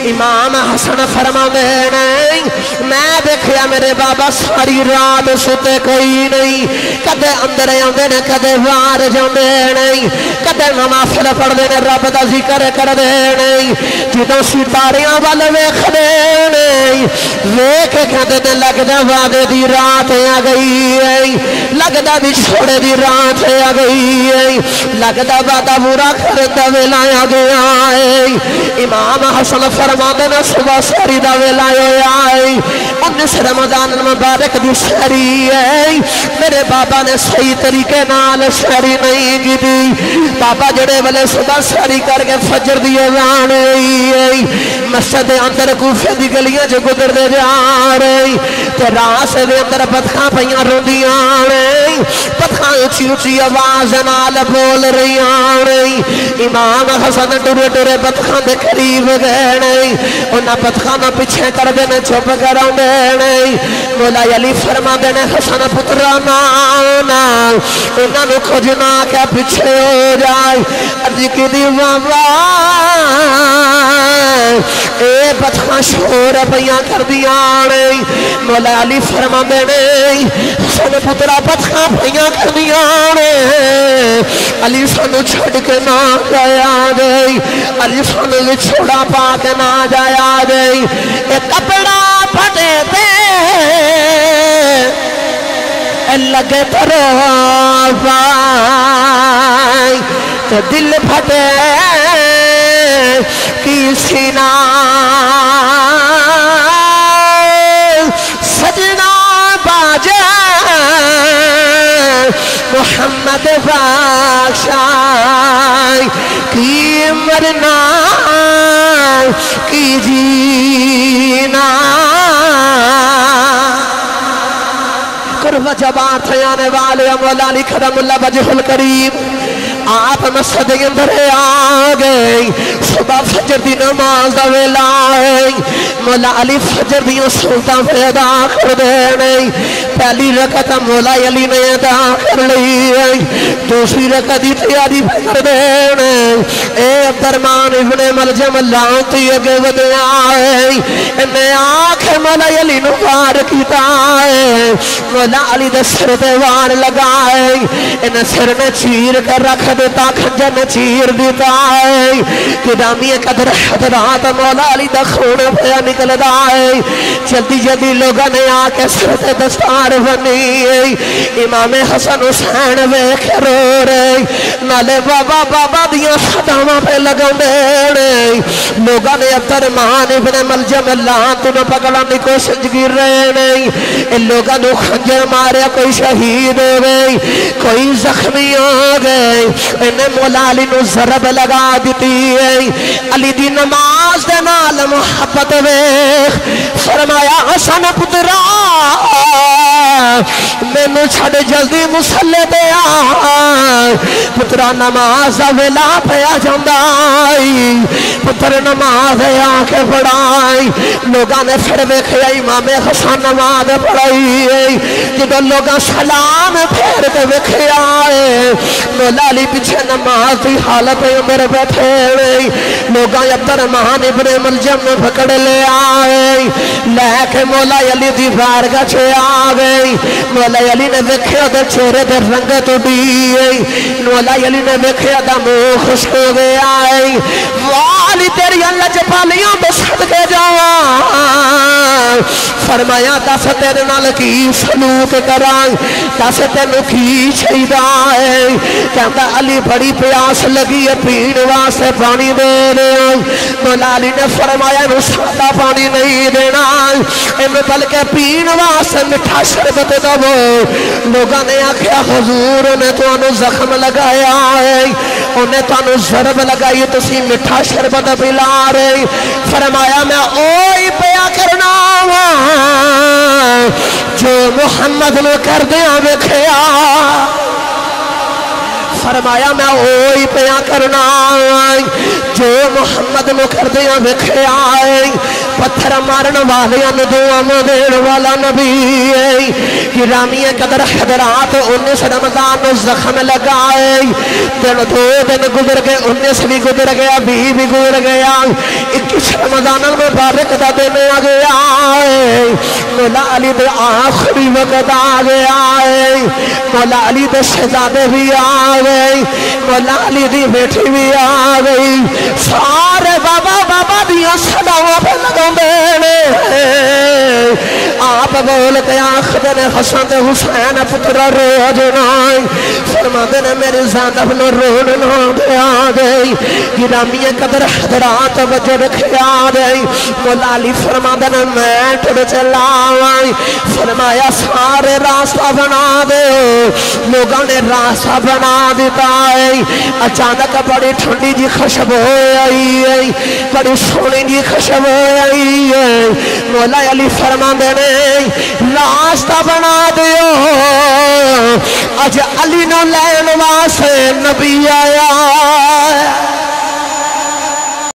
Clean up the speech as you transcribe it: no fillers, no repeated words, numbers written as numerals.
امام حسن فرماندے نہیں میں دیکھیا میرے بابا ساری رات ستے کوئی نہیں کدے اندر آندے نے کدے باہر جاندے نہیں کدے نوافل پڑھدے نے رب دا ذکر کردے نہیں جدوں ستاریاں ول ویکھدے نہیں ویکھ کے کہندے نے لگدا وعدے دی رات آ گئی ہے لگدا وچھوڑے دی رات آ گئی ہے لگدا وعدہ پورا کرن دا ویلا آ گیا ہے امام حسن فرماندے نے صبح سحری دا ویلا ہویا ہے 19 رمضان المبارک دی سحری ہے میرے بابا نے صحیح طریقے نال سحری نہیں کی دی بابا جڑے والے صبح سحری کر کے فجر دی اذان ہوئی ہے مسجد اندر کوفے دی گلیاں جو گزر دے جا رہی تے راس دے اندر پتھاں پیاں روندیاں رہی پتھاں اچھی اچھی آواز نال بول رہی رہی امام حسن ٹرے ٹرے پتھاں دے قریب گئے نہیں انہاں پتھاں نہ پیچھے کر دینے چھپ کر آندے نہیں مولا علی فرما دینے حسن پترا نانا انہاں نو کچھ نہ کیا پیچھے ہو جائے ارجی کی دیوان اے پتھاں شور پیاں کر دیا نہیں مولا علی فرما دینے حسن پترا پتھاں پیاں کر دیا نہیں علی سانو چھڑ کے نہ جایا گئی علی سانو چھوڑا پا کے نہ جایا گئی اے کپڑا پھٹے تے لگے ترو پائی تو دل پھٹے کی سینہ سجنا باجے محمد بادشاہ کی مرنا کی جینا قرب جبار تھے آنے والے مولا علی کرم اللہ وجہ الکریم آپ مسجد اندر آگئی صبح فجر دی نماز دا ویلا ہے مولا علی فجر دی سنتاں پیدا کر دینے پہلی رکعت مولا علی نے ادا کر لی دوسری رکعت دی تیاری کر دینے اے عبدالرحمن ابن ملجم اللہ تی اگے ودیا ہے انہیں آنکھ مولا علی نوار کیتا ہے مولا علی دے سر دیوار لگا ہے انہیں سر نے چیر کر رکھ دیتا کھنجر نے چیر دیتا ہے قدامی قدر حضرات مولا علی دا خون پیا نکل دا ہے جلدی جلدی لوگاں نے آکے سر تے دستار بنی امام حسن حسین ویکھ رو رہے نالے بابا بابا دیاں صداواں پہ لگاؤں دے لوگاں نے عبدالرحمن ابن ملجم اللہ تو نہ پکڑانے کو کوشش گر رہے نہیں ان لوگاں نے خنجر ماریا کوئی شہید ہو گئی کوئی زخمی ہو گئی انہیں مولا علی نو ضرب لگا دیتی ہے علی دی نماز دے نال محبت ویخ فرمایا حسن پترا میں نے چھڑ جلدی مسلح دیا پترا نماز ویلا پیا جاندائی پتر نماز آنکھیں پڑھائی لوگاں نے پھر ویکھیا امام حسن نماز پڑھائی جدو لوگاں سلام پھیر کے ویکھیا مولا علی پیچھے نماز دی حالت اندر بیٹھے لوگاں عبدالرحمن ابن ملجم میں پکڑ لے آئے لے کے مولا علی دی بارگاہ چھے آگئی مولا علی نے ویکھیا دے چہرے دے رنگت اڑی مولا علی نے ویکھیا دا منہ خوش ہو گیا والی تیری اللہ جپالیاں تو صدقے جاواں فرمایا دس تیرے نال کی سلوک کرائیں دس تینو کی چاہیدا ہے کہتا علی بڑی پیاس لگی ہے پین واسطے پانی دے رہے مولا علی نے فرمایا نو سادہ پانی نہیں دینا انہوں بلکہ پین واسطے مٹھا شربت دو لوگاں نے آکھیا حضور انہیں تو انہوں زخم لگایا ہے انہیں تو انہوں ضرب لگائی تو سی مٹھا شربت پلا رہے فرمایا میں اوئی پیا کرنا جو محمد نے کر دیا ویکھیا فرمایا میں اوئی پیا کرنا جو محمد نے کر دیا ویکھیا پتھر مارن والے دعا دین والا نبی گرامی قدر حضرات 19 رمضان نو زخم لگائے دن 2 دن گزر گئے 19 بھی گزر گیا 20 بھی گزر گیا 21 رمضان المبارک دا دن آ گیا مولا علی دے آخری وقت آ گیا مولا علی دے شہزادے بھی آ گئے مولا علی دی بیٹی بھی آ گئی سارے بابا بابا دیا صداواں پہ لگوں دینے آپ بولتے آخر حسن تے حسین پتر رو جنائی فرما دینے میری زیادہ بلو رون نہ دے آ گئی گرامی قدر حضرات وجہ رکھے آ گئی مولا علی فرما دینے میں ٹھڑ چلا آئی فرمایا سارے راستہ بنا دے لوگوں نے راستہ بنا دیتا ہے اچانک بڑی ٹھنڈی جی خوشبو آئی ہے بڑی سونی جی خوشبو آئی ہے مولا علی فرما دینے راستہ بنا دیو اج علی نو لین واسطے نبی آیا